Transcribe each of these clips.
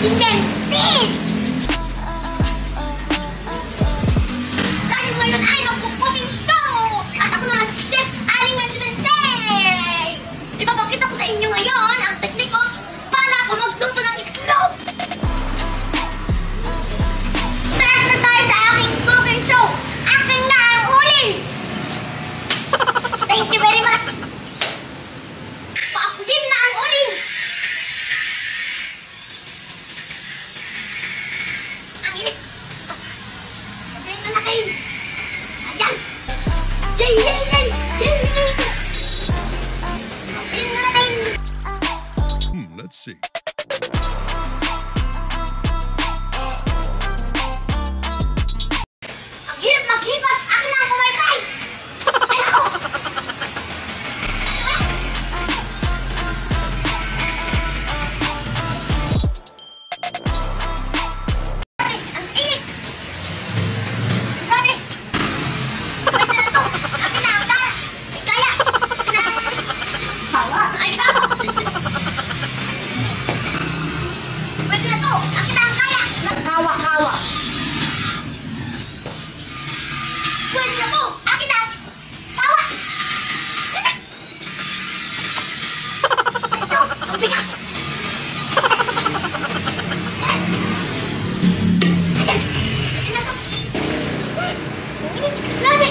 Si Bensin! Dahil ngayon ay magpuputing show! At ako naman si Chef Aling Bensin! Ipapakita ko sa inyo ngayon ang teknik ko para ako magluto ng itlog! Start na tayo sa aking cooking show! Akin na ang huli! Thank you very much! Paapugin na ang huli! Ang init! Sabihin na natin! Ayan! Yay! Yay! Yay! Yay! Sabihin na natin! Let's see. Ang hirap maghipas! Akin na ang kumaypay! Ay ako! Grabe! Ang init! Grabe! Pwede na to! Akin na ang kaya! May kaya! Na! Bawa! Ay bawa! Pwede na to! Akin na ang kaya! Kawa-kawa. Pwede na to! Akin na ang bawa! Ito! Ang bigat! Ayan! Pwede na to! Grabe!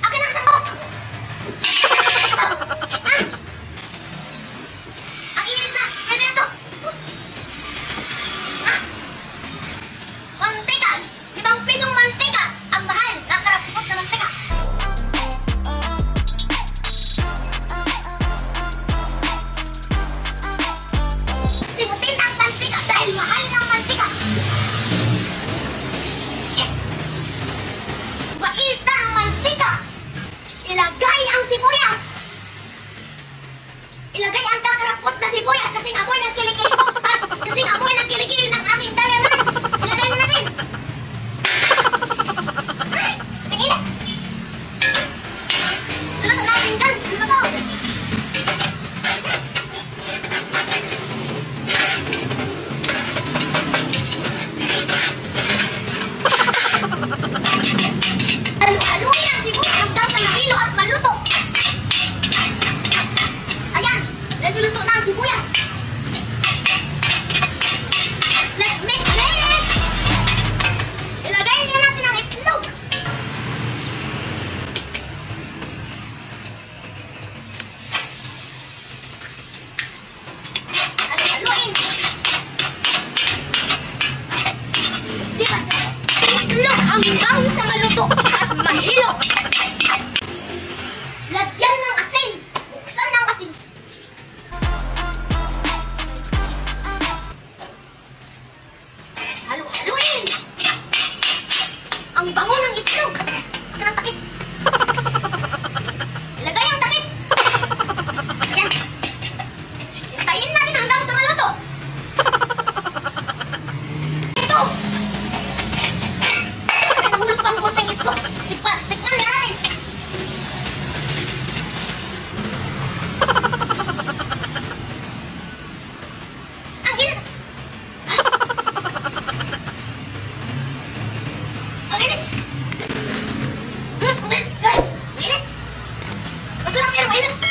Akin ang sambok! Ah! Ang init na! Pwede na to! Ah! Mantika! 5 pisong mantika! Ang mahal! Kakarapot na mantika! Simutin ang mantika dahil mahal ng mantika! Eh. Mainit na ang mantika! Ilagay ang sibuyas! Ilagay ang kakarapot na sibuyas kasing amoy ng kilikili ko at kasing amoy ng kilikili ng aking diamond! Ilagay na natin! Ay! Ang init! Tulad natin dyan! Ano ba to? Halu-haluin ang sibuyas hanggang sa mahilo at maluto! Ayan! Nagluluto na ang sibuyas! Let's mix it! Ilagay na natin ang itlog! Halu-haluin! Diba? Itlog hanggang sa maluto at mahilo! Lagyan ng asin! Buksan ng asin! Halu-haluin! Ang bango ng itlog! Ito ng takip! Ilagay ang takip! Ayan! Hintayin natin hanggang sa maluto! Ito! May nahulog pang konting itlog! Tikman na natin! Ang init! Ang init! Ang init! Ang init! Masarap yan, mainit!